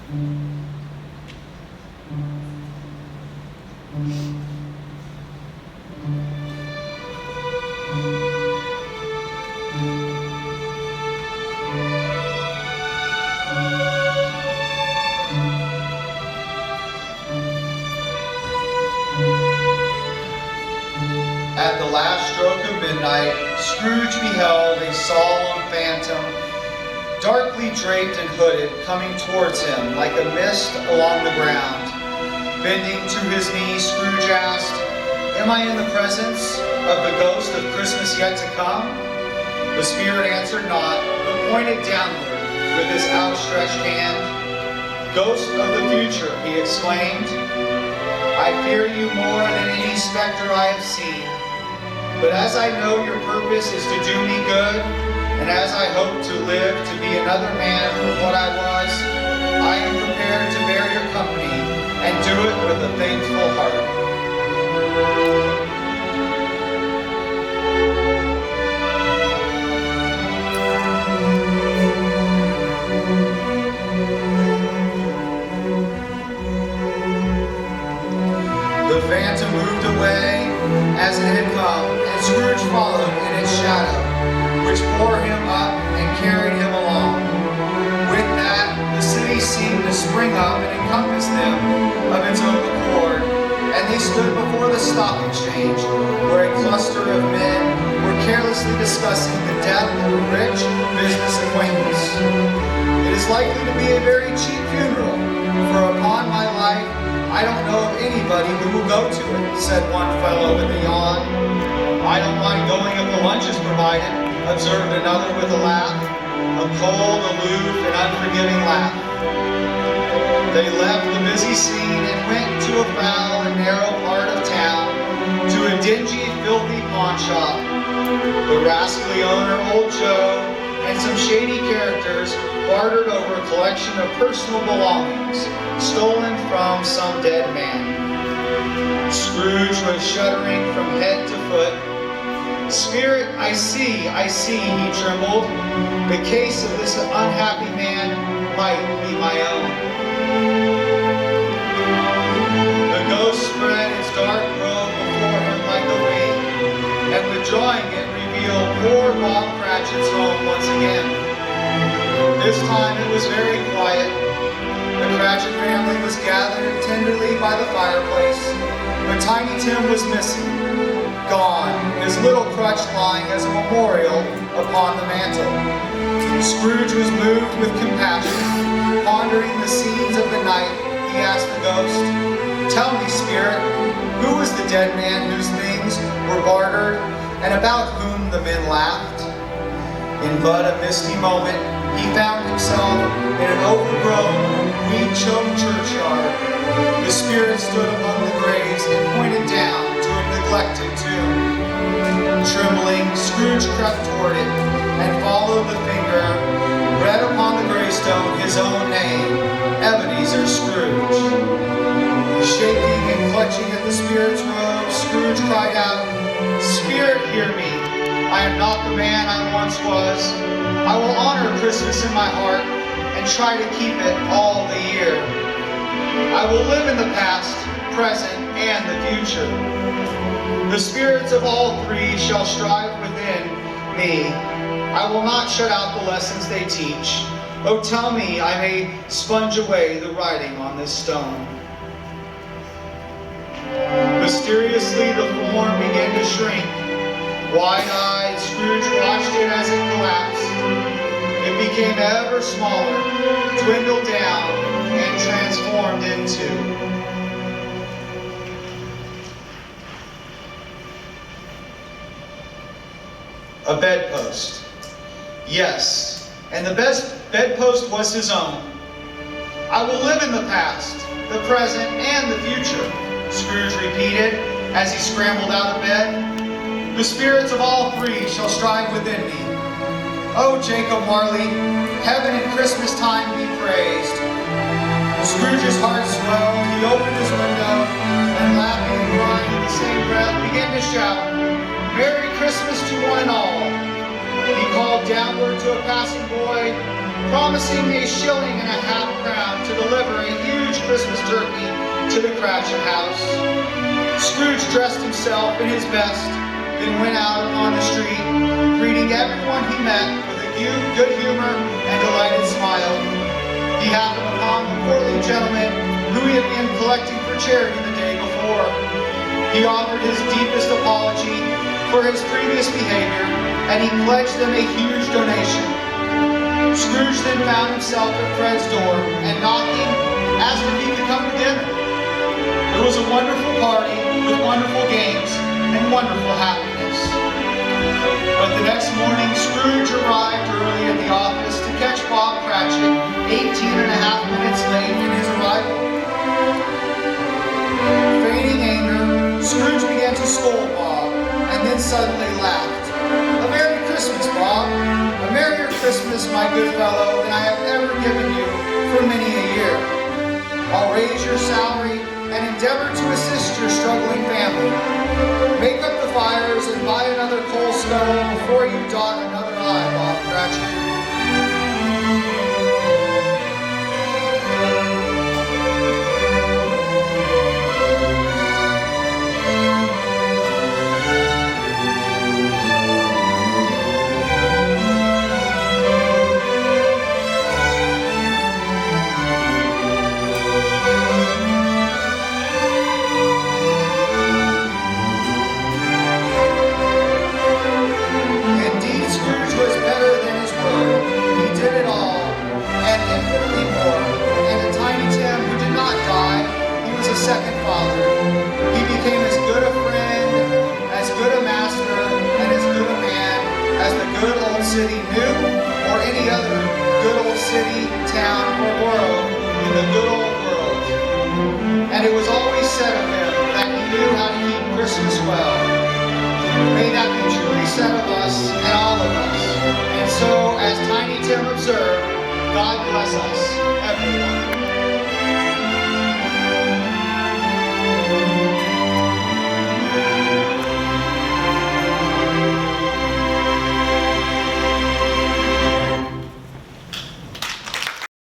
At the last stroke of midnight, Scrooge beheld a solemn phantom, darkly draped and hooded, coming towards him like a mist along the ground. Bending to his knees, Scrooge asked, "Am I in the presence of the ghost of Christmas yet to come?" The spirit answered not, but pointed downward with his outstretched hand. "Ghost of the future," he exclaimed, "I fear you more than any specter I have seen. But as I know your purpose is to do me good, and as I hope to live to be another man from what I was, I am prepared to bear your company and do it with a thankful heart." The phantom moved away as it had come, and Scrooge followed in its shadow, which bore him up and carried him along. With that, the city seemed to spring up and encompass them of its own accord, and they stood before the stock exchange, where a cluster of men were carelessly discussing the death of a rich business acquaintance. "It is likely to be a very cheap funeral, for upon my life, I don't know of anybody who will go to it," said one fellow with a yawn. "I don't mind going if the lunch is provided," observed another with a laugh, a cold, aloof, and unforgiving laugh. They left the busy scene and went to a foul and narrow part of town, to a dingy, filthy pawn shop. The rascally owner, Old Joe, and some shady characters bartered over a collection of personal belongings stolen from some dead man. Scrooge was shuddering from head to foot. "Spirit, I see," he trembled. "The case of this unhappy man might be my own." The ghost spread its dark robe before him like a wing, and withdrawing it revealed poor Bob Cratchit's home once again. This time it was very quiet. The Cratchit family was gathered tenderly by the fireplace, but Tiny Tim was missing, gone, his little crutch lying as a memorial upon the mantel. Scrooge was moved with compassion. Pondering the scenes of the night, he asked the ghost, "Tell me, spirit, who was the dead man whose things were bartered, and about whom the men laughed?" In but a misty moment, he found himself in an overgrown, weed-choked churchyard. The spirit stood among the graves and pointed down to a neglected tomb. Trembling, Scrooge crept toward it and followed the finger, read upon the gravestone his own name, Ebenezer Scrooge. Shaking and clutching at the spirit's robe, Scrooge cried out, "Spirit, hear me. I am not the man I once was. I will honor Christmas in my heart and try to keep it all the year. I will live in the past, present, and the future. The spirits of all three shall strive within me. I will not shut out the lessons they teach. Oh, tell me I may sponge away the writing on this stone." Mysteriously, the form began to shrink. Wide-eyed, Scrooge watched it as it collapsed. It became ever smaller, dwindled down, and transformed into a bedpost. Yes, and the best bedpost was his own. "I will live in the past, the present, and the future," Scrooge repeated as he scrambled out of bed. "The spirits of all three shall strive within me. Oh, Jacob Marley, heaven and Christmas time be praised." Scrooge's heart swelled. He opened his window and, laughing and crying in the same breath, began to shout, "Merry Christmas to one and all." He called downward to a passing boy, promising a shilling and a half crown to deliver a huge Christmas turkey to the Cratchit house. Scrooge dressed himself in his best, then went out upon the street, greeting everyone he met with a good humor and delighted smile. He happened upon the portly gentleman who he had been collecting for charity the day before. He offered his deepest apology for his previous behavior, and he pledged them a huge donation. Scrooge then found himself at Fred's door, and knocking, asked if he could come to dinner. It was a wonderful party with wonderful games and wonderful happiness. But the next morning, Scrooge arrived early at the office to catch Bob Cratchit 18.5 minutes late in his arrival. Feigning anger, Scrooge began to scold Bob, and then suddenly laughed. "A Merry Christmas, Bob. A merrier Christmas, my good fellow, than I have ever given you for many a year. I'll raise your salary and endeavor to assist your struggling family. Make up the fires and buy another coal scuttle before you dot another I, Bob Cratchit." Second father. He became as good a friend, as good a master, and as good a man as the good old city knew, or any other good old city, town, or borough in the good old world. And it was always said of him that he knew how to keep Christmas well. May that be truly said of us and all of us. And so, as Tiny Tim observed, God bless us, everyone.